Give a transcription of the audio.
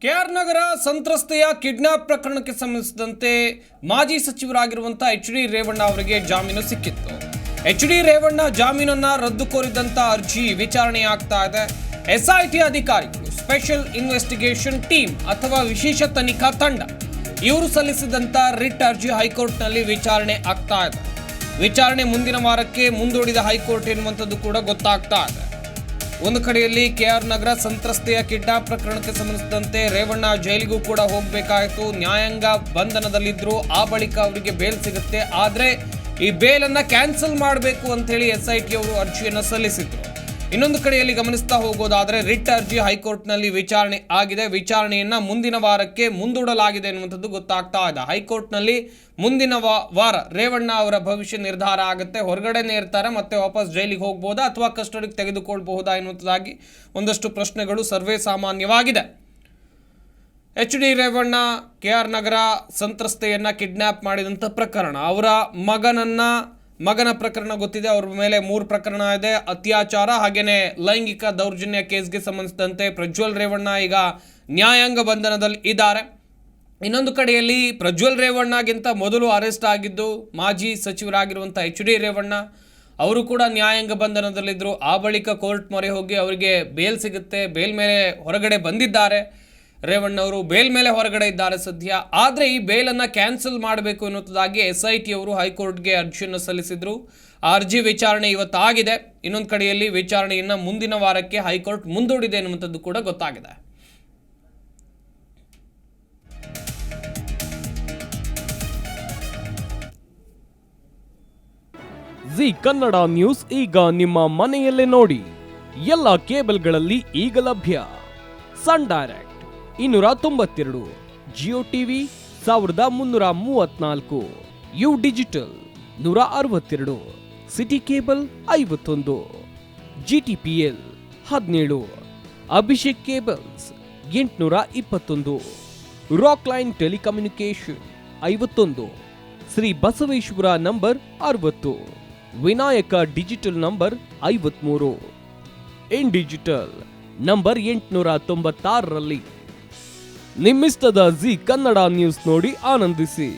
K R ನಗರ ಸಂತ್ರಸ್ತೆಯ kidnap ಪ್ರಕರಣಕ್ಕೆ ಸಂಬಂಧಿಸಿದಂತೆ ಮಾಜಿ ಸಚಿವರಾಗಿರುವಂತಹ ಎಚ್.ಡಿ. ರೇವಣ್ಣ ಅವರಿಗೆ ಜಾಮೀನು ಸಿಕ್ಕಿತ್ತು. ಎಚ್.ಡಿ. ರೇವಣ್ಣ ಜಾಮೀನನ್ನ ರದ್ದು ಕೋರಿದಂತ ಅರ್ಜಿ ವಿಚಾರಣೆ ಆಗ್ತಾ ಇದೆ. ಎಸ್ಐಟಿ ಅಧಿಕಾರಿಗಳು, ಸ್ಪೆಷಲ್ ಇನ್ವೆಸ್ಟಿಗೇಷನ್ ಟೀಮ್ ಅಥವಾ ವಿಶೇಷ ತನಿಖಾ ತಂಡ ಇವರು ಸಲ್ಲಿಸಿದಂತ ರಿಟ್ ಅರ್ಜಿ ಹೈಕೋರ್ಟ್ನಲ್ಲಿ ವಿಚಾರಣೆ ಆಗ್ತಾ ಇದೆ. ವಿಚಾರಣೆ ಮುಂದಿನ ವಾರಕ್ಕೆ ಮುಂದೂಡಿದ ಹೈಕೋರ್ಟ್ ಎನ್ನುವಂಥದ್ದು ಕೂಡ ಗೊತ್ತಾಗ್ತಾ ಇದೆ. ಒಂದು ಕಡೆಯಲ್ಲಿ ಕೆಆರ್ ನಗರ ಸಂತ್ರಸ್ತೆಯ ಕಿಡ್ನಾಪ್ ಪ್ರಕರಣಕ್ಕೆ ಸಂಬಂಧಿಸಿದಂತೆ ರೇವಣ್ಣ ಜೈಲಿಗೂ ಕೂಡ ಹೋಗಬೇಕಾಯಿತು. ನ್ಯಾಯಾಂಗ ಬಂಧನದಲ್ಲಿದ್ರು, ಆ ಬಳಿಕ ಅವರಿಗೆ ಬೇಲ್ ಸಿಗುತ್ತೆ. ಆದರೆ ಈ ಬೇಲನ್ನು ಕ್ಯಾನ್ಸಲ್ ಮಾಡಬೇಕು ಅಂತ ಹೇಳಿ ಎಸ್ಐಟಿ ಅವರು ಅರ್ಜಿಯನ್ನು ಸಲ್ಲಿಸಿದ್ರು. ಇನ್ನೊಂದು ಕಡೆಯಲ್ಲಿ ಗಮನಿಸ್ತಾ ಹೋಗೋದಾದ್ರೆ ರಿಟ್ ಅರ್ಜಿ ಹೈಕೋರ್ಟ್ನಲ್ಲಿ ವಿಚಾರಣೆ ಆಗಿದೆ. ವಿಚಾರಣೆಯನ್ನ ಮುಂದಿನ ವಾರಕ್ಕೆ ಮುಂದೂಡಲಾಗಿದೆ ಎನ್ನುವಂಥದ್ದು ಗೊತ್ತಾಗ್ತಾ ಇದೆ. ಹೈಕೋರ್ಟ್ನಲ್ಲಿ ಮುಂದಿನ ವಾರ ರೇವಣ್ಣ ಅವರ ಭವಿಷ್ಯ ನಿರ್ಧಾರ ಆಗುತ್ತೆ. ಹೊರಗಡೆನೇ ಇರ್ತಾರೆ, ಮತ್ತೆ ವಾಪಸ್ ಜೈಲಿಗೆ ಹೋಗ್ಬೋದಾ ಅಥವಾ ಕಸ್ಟಡಿಗೆ ತೆಗೆದುಕೊಳ್ಬಹುದಾ ಎನ್ನುವಂಥದ್ದಾಗಿ ಒಂದಷ್ಟು ಪ್ರಶ್ನೆಗಳು ಸರ್ವೇ ಸಾಮಾನ್ಯವಾಗಿದೆ. ಎಚ್.ಡಿ. ರೇವಣ್ಣ ಕೆಆರ್ ನಗರ ಸಂತ್ರಸ್ತೆಯನ್ನ ಕಿಡ್ನಾಪ್ ಮಾಡಿದಂಥ ಪ್ರಕರಣ, ಅವರ ಮಗನ ಪ್ರಕರಣ ಗೊತ್ತಿದೆ. ಅವ್ರ ಮೇಲೆ 3 ಪ್ರಕರಣ ಇದೆ. ಅತ್ಯಾಚಾರ ಹಾಗೇನೆ ಲೈಂಗಿಕ ದೌರ್ಜನ್ಯ ಕೇಸ್ಗೆ ಸಂಬಂಧಿಸಿದಂತೆ ಪ್ರಜ್ವಲ್ ರೇವಣ್ಣ ಈಗ ನ್ಯಾಯಾಂಗ ಬಂಧನದಲ್ಲಿ ಇದ್ದಾರೆ. ಇನ್ನೊಂದು ಕಡೆಯಲ್ಲಿ ಪ್ರಜ್ವಲ್ ರೇವಣ್ಣಗಿಂತ ಮೊದಲು ಅರೆಸ್ಟ್ ಆಗಿದ್ದು ಮಾಜಿ ಸಚಿವರಾಗಿರುವಂಥ ಎಚ್.ಡಿ. ರೇವಣ್ಣ ಅವರು ಕೂಡ ನ್ಯಾಯಾಂಗ ಬಂಧನದಲ್ಲಿದ್ದರು. ಆ ಬಳಿಕ ಕೋರ್ಟ್ ಮೊರೆ ಹೋಗಿ ಅವರಿಗೆ ಬೇಲ್ ಸಿಗುತ್ತೆ. ಬೇಲ್ ಮೇಲೆ ಹೊರಗಡೆ ಬಂದಿದ್ದಾರೆ. ರೇವಣ್ಣ ಅವರು ಬೇಲ್ ಮೇಲೆ ಹೊರಗಡೆ ಇದ್ದಾರೆ ಸದ್ಯ. ಆದರೆ ಈ ಬೇಲನ್ನು ಕ್ಯಾನ್ಸಲ್ ಮಾಡಬೇಕು ಎನ್ನುವುದಾಗಿ ಎಸ್ಐಟಿ ಅವರು ಹೈಕೋರ್ಟ್ಗೆ ಅರ್ಜಿಯನ್ನು ಸಲ್ಲಿಸಿದ್ರು. ಆ ಅರ್ಜಿ ವಿಚಾರಣೆ ಇವತ್ತಾಗಿದೆ. ಇನ್ನೊಂದು ಕಡೆಯಲ್ಲಿ ವಿಚಾರಣೆಯನ್ನು ಮುಂದಿನ ವಾರಕ್ಕೆ ಹೈಕೋರ್ಟ್ ಮುಂದೂಡಿದೆ ಎನ್ನುವಂಥದ್ದು ಕೂಡ ಗೊತ್ತಾಗಿದೆ. ಜಿ ಕನ್ನಡ ನ್ಯೂಸ್ ಈಗ ನಿಮ್ಮ ಮನೆಯಲ್ಲೇ ನೋಡಿ. ಎಲ್ಲ ಕೇಬಲ್ಗಳಲ್ಲಿ ಈಗ ಲಭ್ಯ. Sun Direct 292, Jio TV 1334, U digital 162, city cable 51, GTPL 17, Abhishek cables 821, Rock Line telecommunication 51, Shri Basaveshwara number 60, Vinayaka digital number 53, in digital number 896ರಲ್ಲಿ ನಿಮ್ಮಿಸ್ತದ ಜಿ ಕನ್ನಡ ನ್ಯೂಸ್ ನೋಡಿ ಆನಂದಿಸಿ.